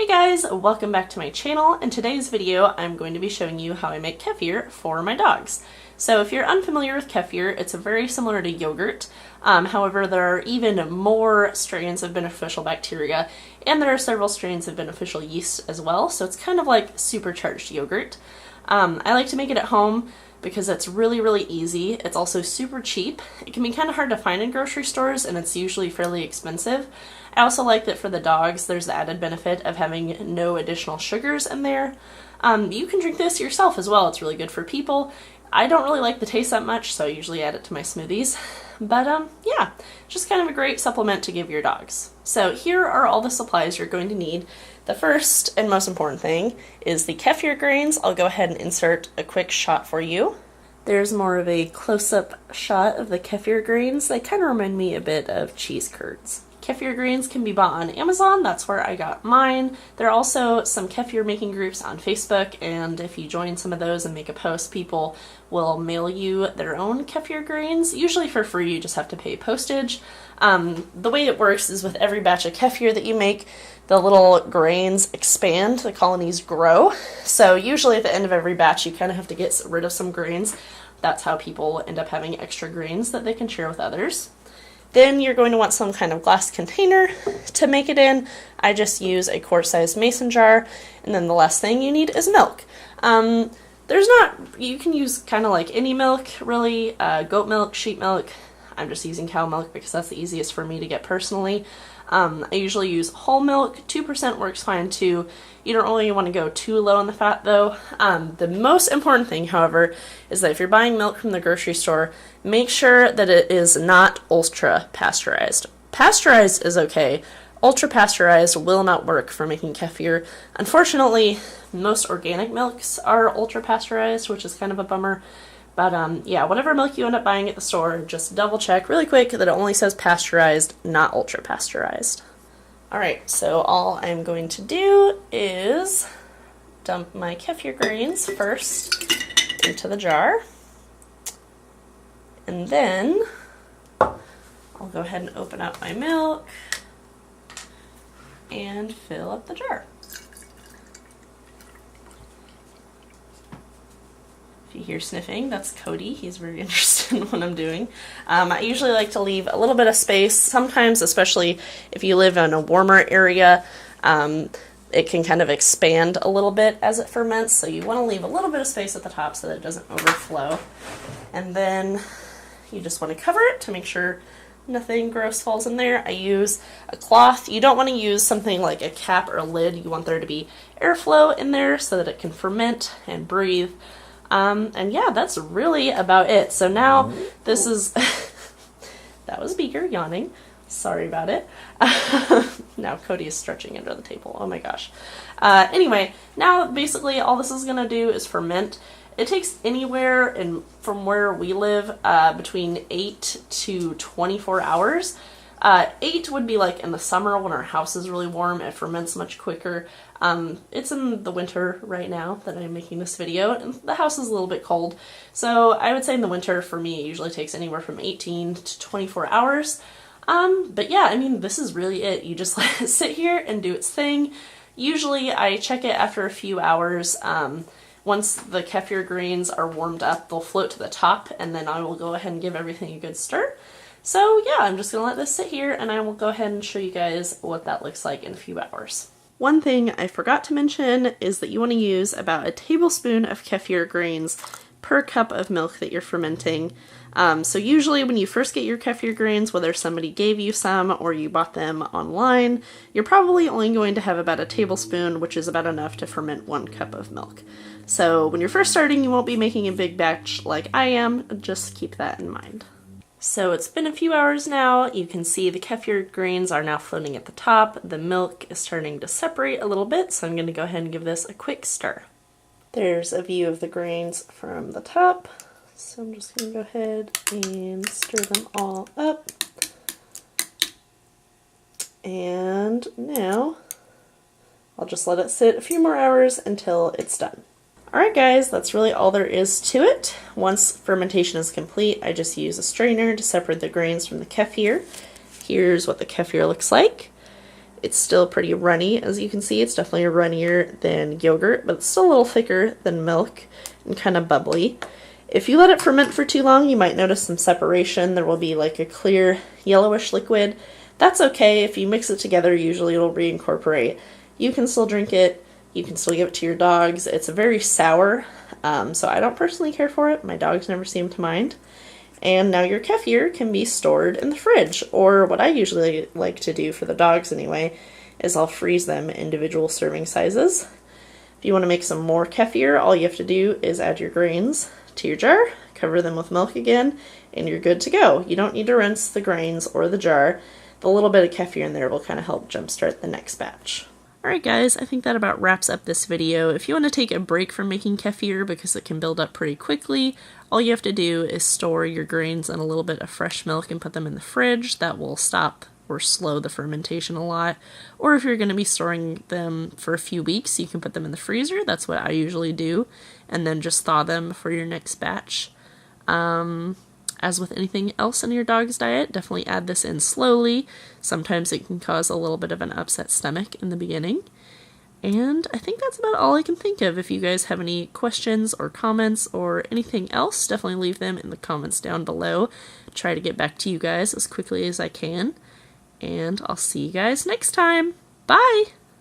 Hey guys, welcome back to my channel. In today's video, I'm going to be showing you how I make kefir for my dogs. So if you're unfamiliar with kefir, it's very similar to yogurt. However, there are even more strains of beneficial bacteria, and there are several strains of beneficial yeast as well, so it's kind of like supercharged yogurt. I like to make it at home because it's really easy. It's also super cheap. It can be kind of hard to find in grocery stores, and it's usually fairly expensive. I also like that for the dogs, there's the added benefit of having no additional sugars in there. You can drink this yourself as well. It's really good for people. I don't really like the taste that much, so I usually add it to my smoothies. But yeah, just kind of a great supplement to give your dogs. So here are all the supplies you're going to need. The first and most important thing is the kefir grains. I'll go ahead and insert a quick shot for you. There's more of a close-up shot of the kefir grains. They kind of remind me a bit of cheese curds. Kefir grains can be bought on Amazon. That's where I got mine. There are also some kefir making groups on Facebook, and if you join some of those and make a post, people will mail you their own kefir grains, usually for free. You just have to pay postage. The way it works is with every batch of kefir that you make, the little grains expand, the colonies grow. So usually at the end of every batch, you kind of have to get rid of some grains. That's how people end up having extra grains that they can share with others. Then you're going to want some kind of glass container to make it in. I just use a quart-sized mason jar, and then the last thing you need is milk. You can use kind of like any milk, really, goat milk, sheep milk. I'm just using cow milk because that's the easiest for me to get personally. I usually use whole milk. 2% works fine too. You don't really want to go too low on the fat though. The most important thing, however, is that if you're buying milk from the grocery store, make sure that it is not ultra pasteurized. Pasteurized is okay. Ultra pasteurized will not work for making kefir. Unfortunately, most organic milks are ultra pasteurized, which is kind of a bummer. But yeah, whatever milk you end up buying at the store, just double check really quick that it only says pasteurized, not ultra pasteurized. Alright, so all I'm going to do is dump my kefir grains first into the jar. And then I'll go ahead and open up my milk and fill up the jar. If you hear sniffing, that's Cody. He's very interested in what I'm doing. I usually like to leave a little bit of space. Sometimes, especially if you live in a warmer area, it can kind of expand a little bit as it ferments. So you want to leave a little bit of space at the top so that it doesn't overflow. And then you just want to cover it to make sure nothing gross falls in there. I use a cloth. You don't want to use something like a cap or a lid. You want there to be airflow in there so that it can ferment and breathe. And yeah, that's really about it. So now this is, that was Beaker yawning. Sorry about it. Now Cody is stretching under the table. Oh my gosh. Anyway, now basically all this is going to do is ferment. It takes anywhere from where we live between 8 to 24 hours. 8 would be like in the summer when our house is really warm. It ferments much quicker. It's in the winter right now that I'm making this video, and the house is a little bit cold. So I would say in the winter for me it usually takes anywhere from 18 to 24 hours. But yeah, I mean, this is really it. You just let it sit here and do its thing. Usually I check it after a few hours. Once the kefir grains are warmed up, they'll float to the top, and then I will go ahead and give everything a good stir. So yeah, I'm just going to let this sit here, and I will go ahead and show you guys what that looks like in a few hours. One thing I forgot to mention is that you want to use about a tablespoon of kefir grains per cup of milk that you're fermenting. So usually when you first get your kefir grains, whether somebody gave you some or you bought them online, you're probably only going to have about a tablespoon, which is about enough to ferment 1 cup of milk. So when you're first starting, you won't be making a big batch like I am. Just keep that in mind. So it's been a few hours now. You can see the kefir grains are now floating at the top. The milk is starting to separate a little bit, so I'm going to go ahead and give this a quick stir. There's a view of the grains from the top. So I'm just going to go ahead and stir them all up. And now I'll just let it sit a few more hours until it's done. Alright guys, that's really all there is to it. Once fermentation is complete, I just use a strainer to separate the grains from the kefir. Here's what the kefir looks like. It's still pretty runny, as you can see. It's definitely runnier than yogurt, but it's still a little thicker than milk and kind of bubbly. If you let it ferment for too long, you might notice some separation. There will be like a clear yellowish liquid. That's okay. If you mix it together, usually it'll reincorporate. You can still drink it. You can still give it to your dogs. It's very sour, so I don't personally care for it. My dogs never seem to mind. And now your kefir can be stored in the fridge, or what I usually like to do for the dogs anyway, is I'll freeze them individual serving sizes. If you want to make some more kefir, all you have to do is add your grains to your jar, cover them with milk again, and you're good to go. You don't need to rinse the grains or the jar. The little bit of kefir in there will kind of help jumpstart the next batch. Alright guys, I think that about wraps up this video. If you want to take a break from making kefir because it can build up pretty quickly, all you have to do is store your grains in a little bit of fresh milk and put them in the fridge. That will stop or slow the fermentation a lot. Or if you're going to be storing them for a few weeks, you can put them in the freezer. That's what I usually do. And then just thaw them for your next batch. As with anything else in your dog's diet, definitely add this in slowly. Sometimes it can cause a little bit of an upset stomach in the beginning. And I think that's about all I can think of. If you guys have any questions or comments or anything else, definitely leave them in the comments down below. Try to get back to you guys as quickly as I can. And I'll see you guys next time. Bye!